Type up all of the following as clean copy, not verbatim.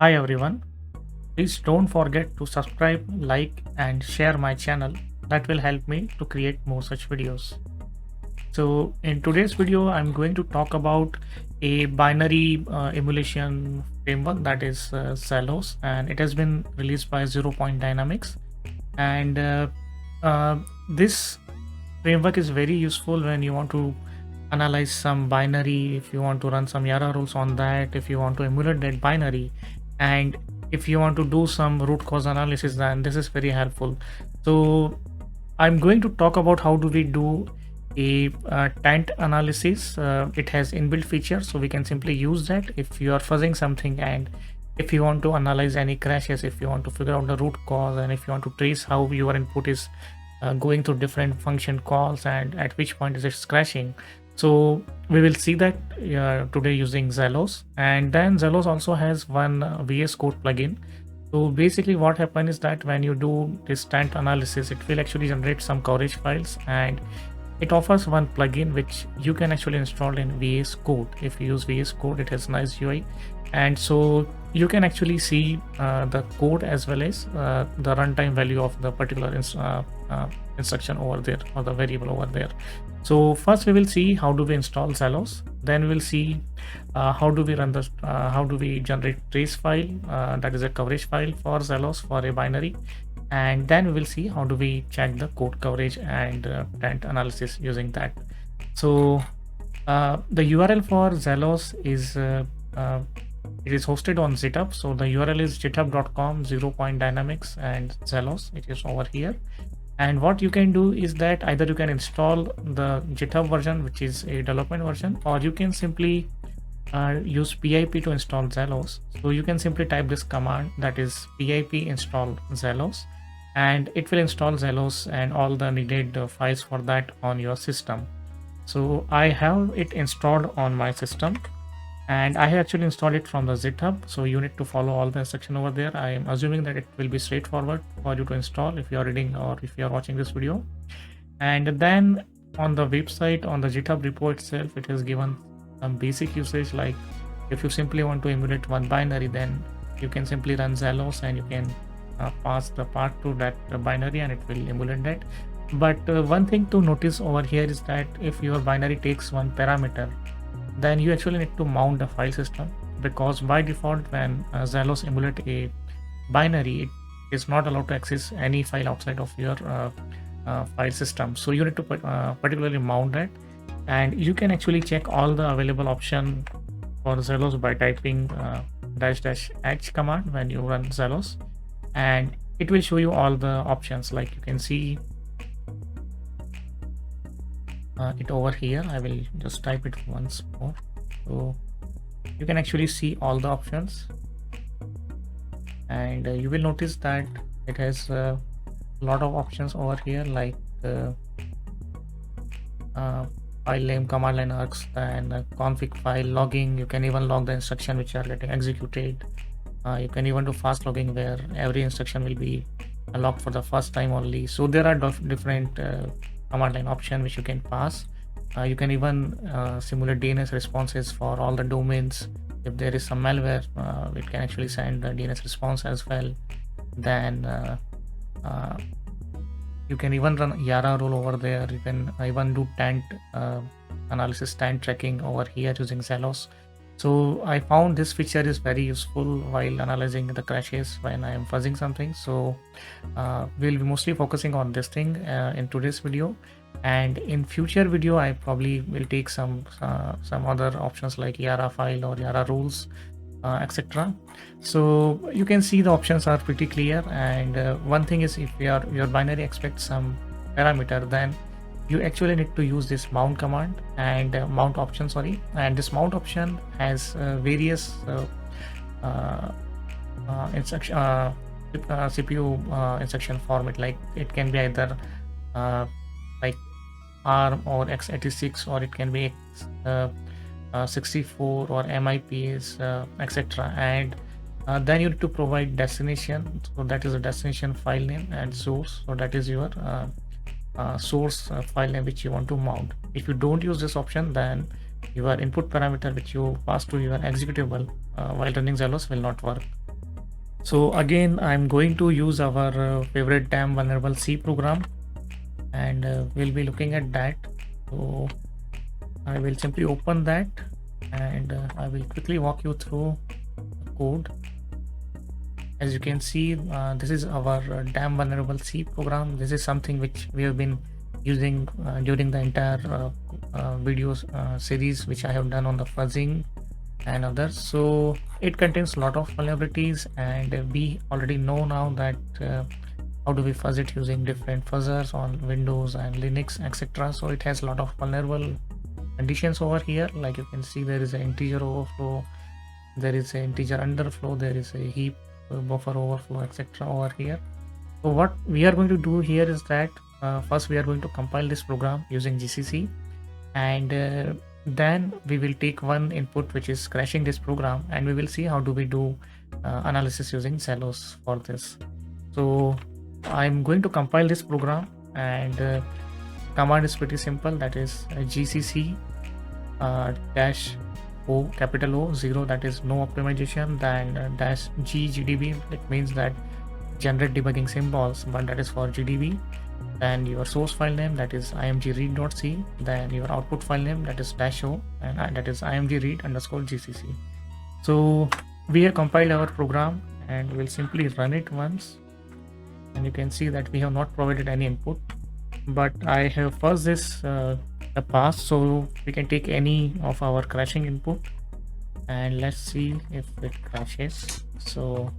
Hi everyone. Please don't forget to subscribe, like, and share my channel. That will help me to create more such videos. So, in today's video, I'm going to talk about a binary emulation framework that is Xelos, and it has been released by Zero Point Dynamics. And uh, this framework is very useful when you want to analyze some binary, if you want to run some Yara rules on that, if you want to emulate that binary, and if you want to do some root cause analysis, then this is very helpful. So I'm going to talk about how do we do a tent analysis. It has inbuilt features, so we can simply use that if you are fuzzing something, and if you want to analyze any crashes, if you want to figure out the root cause, and if you want to trace how your input is going through different function calls and at which point is it crashing. So we will see that today using Xelos. And then Xelos also has one VS Code plugin. So basically what happens is that when you do this tent analysis, it will actually generate some coverage files, and it offers one plugin which you can actually install in VS Code. If you use VS Code, it has nice UI, and so you can actually see the code as well as the runtime value of the particular instruction over there, or the variable over there. So first we will see how do we install Xelos. Then we'll see how do we run the how do we generate trace file, that is a coverage file for Xelos for a binary. And then we will see how do we check the code coverage and tent analysis using that. So the URL for Xelos is it is hosted on GitHub. So the URL is github.com 0.dynamics and Xelos. It is over here. And what you can do is that either you can install the GitHub version, which is a development version, or you can simply use pip to install Xelos. So you can simply type this command, that is pip install Xelos, and it will install Xelos and all the needed files for that on your system. So I have it installed on my system, and I have actually installed it from the GitHub. So you need to follow all the instruction over there. I am assuming that it will be straightforward for you to install if you are reading or if you are watching this video. And then on the website, on the GitHub repo itself, it has given some basic usage, like if you simply want to emulate one binary, then you can simply run Xelos and you can pass the path to that binary and it will emulate that. But one thing to notice over here is that if your binary takes one parameter, then you actually need to mount the file system, because by default when Xelos emulate a binary, it is not allowed to access any file outside of your file system. So you need to particularly mount that, and you can actually check all the available option for Xelos by typing --h command when you run Xelos, and it will show you all the options. Like you can see it over here. I will just type it once more, so you can actually see all the options, and you will notice that it has a lot of options over here, like file name, command line args, and config file logging. You can even log the instruction which are getting executed. You can even do fast logging, where every instruction will be logged for the first time only. So there are different command line option which you can pass. You can even simulate DNS responses for all the domains. If there is some malware, it can actually send the DNS response as well. Then you can even run Yara rule over there. You can even do tent analysis, tent tracking over here using Xelos. So I found this feature is very useful while analyzing the crashes when I am fuzzing something. So we'll be mostly focusing on this thing in today's video, and in future video I probably will take some other options like Yara file or Yara rules, etc. So you can see the options are pretty clear. And one thing is, if your binary expects some parameter, then you actually need to use this mount command and mount option, sorry. And this mount option has various instruction CPU instruction format. Like it can be either like ARM or x86, or it can be 64 or MIPS, etc. And then you need to provide destination, so that is a destination file name, and source, so that is your source file name which you want to mount. If you don't use this option, then your input parameter which you pass to your executable while running Xelos will not work. So again, I'm going to use our favorite damn vulnerable C program, and we'll be looking at that. So I will simply open that, and I will quickly walk you through the code. As you can see, this is our damn vulnerable C program. This is something which we have been using during the entire videos series which I have done on the fuzzing and others. So it contains a lot of vulnerabilities, and we already know now that how do we fuzz it using different fuzzers on Windows and Linux, etc. So it has a lot of vulnerable conditions over here. Like you can see, there is an integer overflow, there is an integer underflow, there is a heap buffer overflow, etc. over here. So what we are going to do here is that first we are going to compile this program using GCC, and then we will take one input which is crashing this program, and we will see how do we do analysis using Zelos for this. So I'm going to compile this program, and command is pretty simple, that is GCC dash O, capital O, 0, that is no optimization, then dash G GDB, it means that generate debugging symbols, but that is for GDB. Then your source file name, that is imgread.c, then your output file name, that is -o, and that is imgread_gcc. So we have compiled our program, and we'll simply run it once, and you can see that we have not provided any input, but I have first this the pass, so we can take any of our crashing input, and let's see if it crashes. So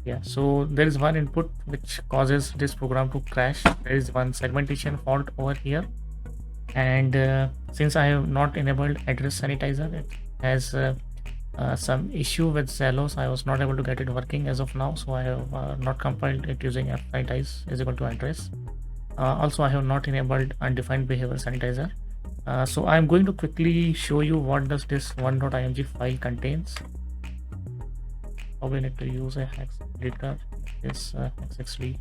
yeah, so there is one input which causes this program to crash. There is one segmentation fault over here, and since I have not enabled address sanitizer, it has some issue with Zelos. I was not able to get it working as of now, so I have not compiled it using fsanitize is equal to address. Also, I have not enabled undefined behavior sanitizer. So I'm going to quickly show you what does this 1.img file contains. We need to use a hex editor, this hexxd.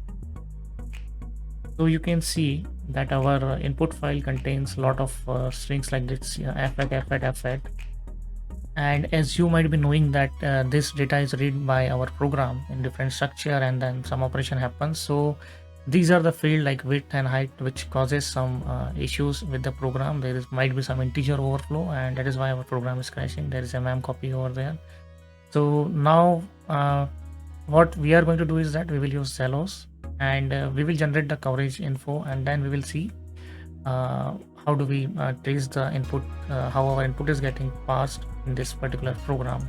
So you can see that our input file contains a lot of strings like this, fat, and as you might be knowing that this data is read by our program in different structure, and then some operation happens. So these are the field like width and height which causes some issues with the program. There might be some integer overflow, and that is why our program is crashing. There is a mem copy over there. So now what we are going to do is that we will use Zelos, and we will generate the coverage info, and then we will see how do we trace the input, how our input is getting passed in this particular program.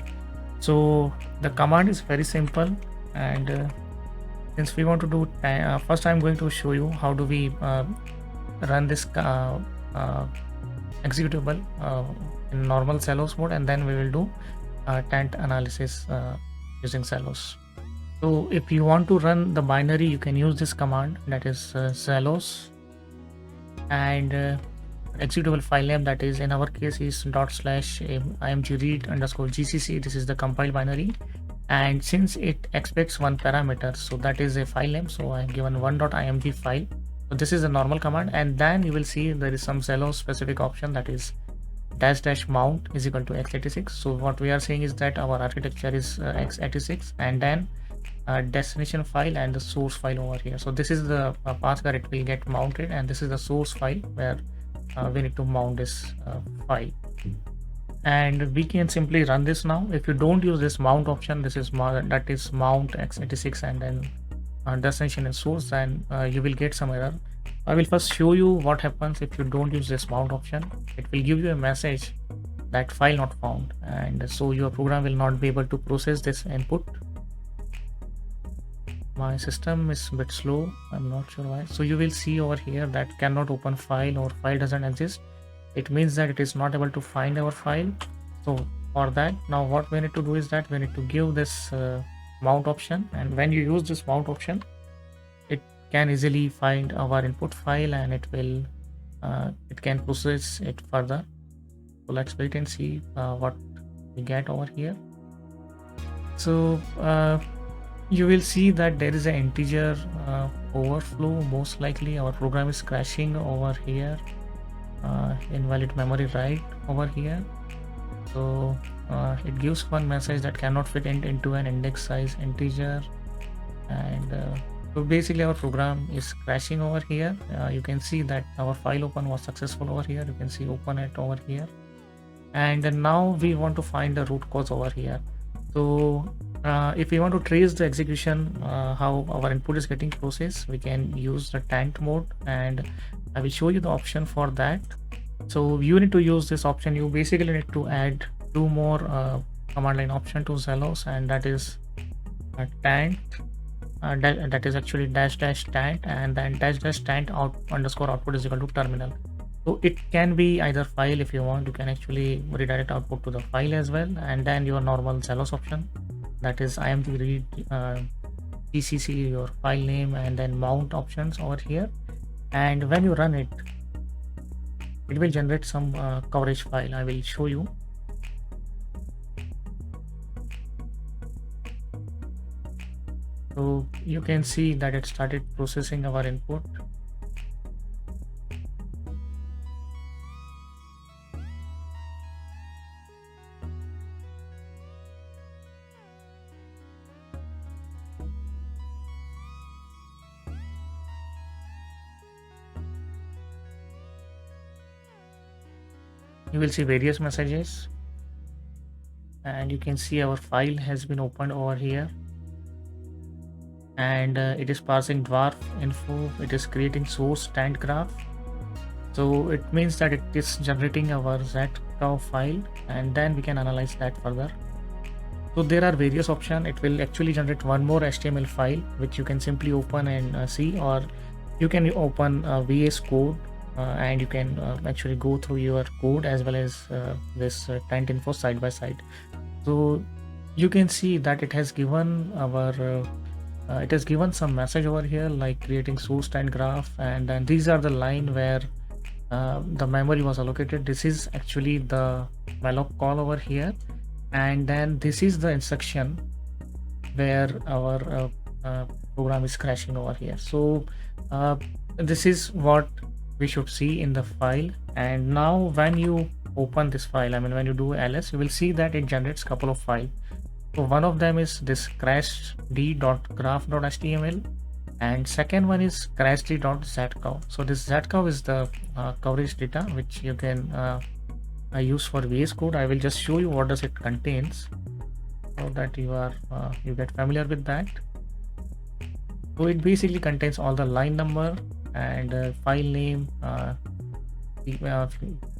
So the command is very simple, and since we want to do first, I'm going to show you how do we run this executable in normal Zelos mode, and then we will do tent analysis using Zelos. So if you want to run the binary, you can use this command, that is Zelos, and executable file name, that is in our case is ./imgread_gcc. This is the compiled binary, and since it expects one parameter, so that is a file name, so I have given 1.img file. So this is a normal command, and then you will see there is some Zelos specific option, that is --mount is equal to x86. So what we are saying is that our architecture is x86, and then destination file and the source file over here. So this is the path where it will get mounted, and this is the source file where we need to mount this file, and we can simply run this now. If you don't use this mount option, this is that is mount x86 and then destination and source, then you will get some error. I will first show you what happens if you don't use this mount option. It will give you a message that file not found, and so your program will not be able to process this input. My system is a bit slow, I'm not sure why. So you will see over here that cannot open file or file doesn't exist. It means that it is not able to find our file. So for that, now what we need to do is that we need to give this mount option, and when you use this mount option, it can easily find our input file, and it will it can process it further. So let's wait and see what we get over here. So you will see that there is an integer overflow. Most likely our program is crashing over here, invalid memory write over here. So it gives one message that cannot fit into an index size integer. And so basically our program is crashing over here. You can see that our file open was successful over here. You can see open it over here, and now we want to find the root cause over here. So if we want to trace the execution, how our input is getting processed, we can use the tank mode, and I will show you the option for that. So you need to use this option. You basically need to add two more command line option to Zelos, and that is tank, that is actually dash dash tank, and then dash dash tank out underscore output is equal to terminal. So it can be either file. If you want, you can actually redirect output to the file as well, and then your normal Zelos option, that is img read gcc your file name, and then mount options over here. And when you run it, it will generate some coverage file. I will show you. So you can see that it started processing our input. You will see various messages, and you can see our file has been opened over here, and it is parsing dwarf info. It is creating source stand graph. So it means that it is generating our zcow file, and then we can analyze that further. So there are various options. It will actually generate one more HTML file which you can simply open and see, or you can open VS Code and you can actually go through your code as well as this tenant info side by side. So you can see that it has given our it has given some message over here like creating source stand graph, and then these are the line where the memory was allocated. This is actually the malloc call over here, and then this is the instruction where our program is crashing over here. So this is what we should see in the file. And now when you open this file, I mean when you do ls, you will see that it generates a couple of files. So one of them is this crashd.graph.html, and second one is crashd.zcow. So this zcow is the coverage data which you can use for VS Code. I will just show you what does it contains so that you are you get familiar with that. So it basically contains all the line number and file name. You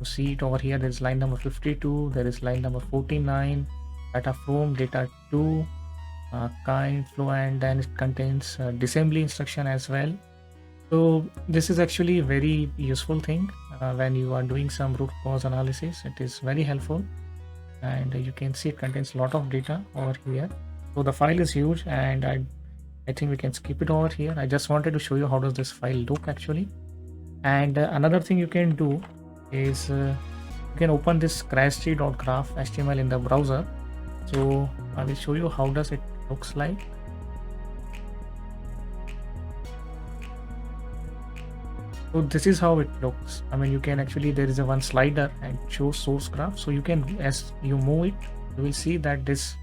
see it over here. There is line number 52, there is line number 49, data from, data to, kind, flow, and then it contains disassembly instruction as well. So this is actually a very useful thing when you are doing some root cause analysis. It is very helpful, and you can see it contains a lot of data over here. So the file is huge, and I think we can skip it over here. I just wanted to show you how does this file look actually. And another thing you can do is you can open this crashd.graph HTML in the browser. So I will show you how does it looks like. So this is how it looks. I mean, you can actually, there is a one slider and show source graph. So you can, as you move it, you will see that this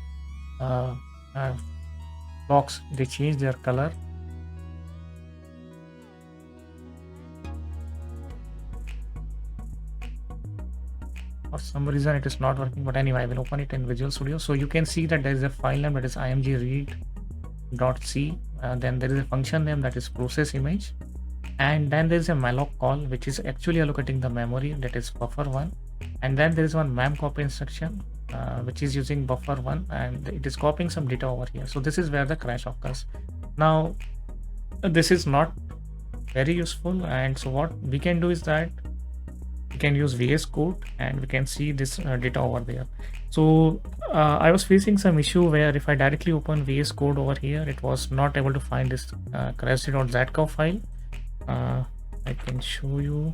blocks, they change their color. For some reason it is not working, but anyway, I will open it in Visual Studio. So you can see that there is a file name that is imgread.c, then there is a function name that is process image, and then there is a malloc call which is actually allocating the memory, that is buffer1, and then there is one memcopy instruction which is using buffer1, and it is copying some data over here. So this is where the crash occurs. Now this is not very useful, and so what we can do is that we can use VS Code and we can see this data over there. So I was facing some issue where if I directly open VS Code over here, it was not able to find this crashd.zcow file. I can show you.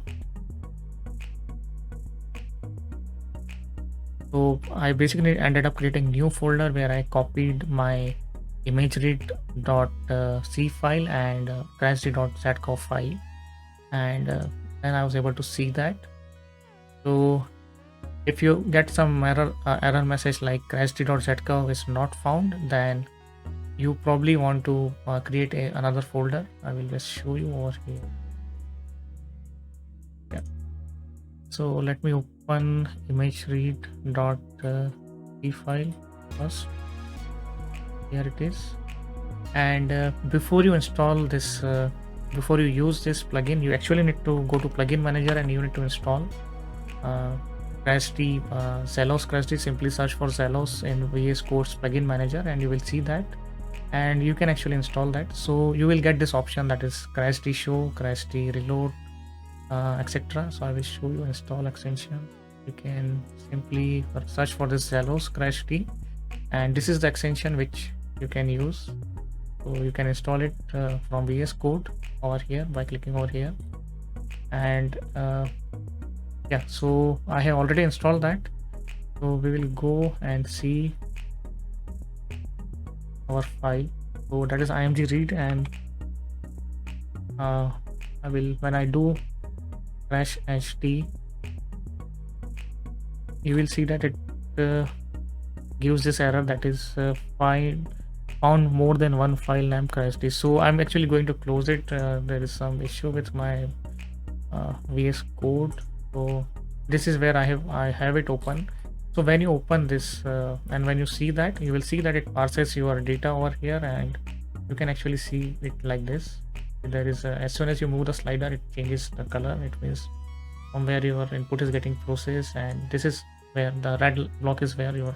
So I basically ended up creating a new folder where I copied my imageread.c file and crashd.zcow file, and then I was able to see that. So If you get some error message like crashd.zcurve is not found, then you probably want to create another folder. I will just show you over here. Yeah. So let me open imageread.p file first. Here it is. And before you install this, before you use this plugin, you actually need to go to plugin manager and you need to install CrashD, Zelos CrashD. Simply search for Zelos in VS Code's plugin manager and you will see that, and you can actually install that. So you will get this option that is CrashD show, CrashD reload, etc. So I will show you install extension. You can simply search for this Zelos CrashD, and this is the extension which you can use. So you can install it from VS Code over here by clicking over here, and yeah, so I have already installed that. So we will go and see our file. So that is img read, and I will, when I do crash hd, you will see that it gives this error that is found more than one file named crashd. So I'm actually going to close it. There is some issue with my VS Code. So this is where I have it open. So when you open this and when you see that, you will see that it parses your data over here, and you can actually see it like this. There is as soon as you move the slider, it changes the color. It means from where your input is getting processed, and this is where the red block is where your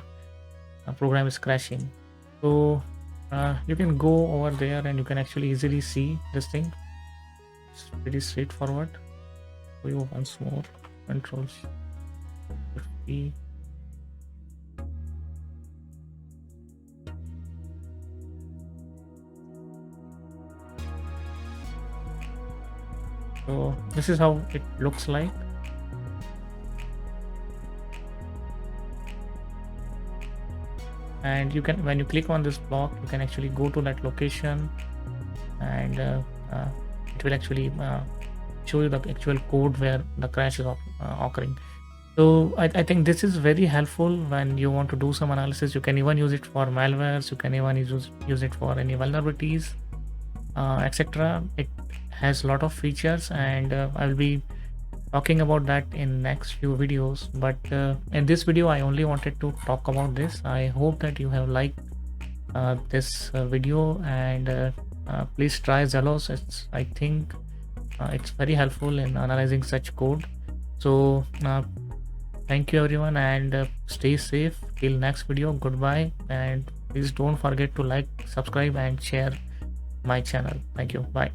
program is crashing. So you can go over there and you can actually easily see this thing. It's pretty straightforward. For you once more, Control P. So this is how it looks like. And you can, when you click on this block, you can actually go to that location, and it will actually show you the actual code where the crash is occurring. So I think this is very helpful when you want to do some analysis. You can even use it for malwares. You can even use it for any vulnerabilities, etc. It has a lot of features, and I will be talking about that in next few videos. But in this video, I only wanted to talk about this. I hope that you have liked this video, and please try Zelos. I think it's very helpful in analyzing such code. So thank you everyone, and stay safe till next video. Goodbye, and please don't forget to like, subscribe and share my channel. Thank you. Bye.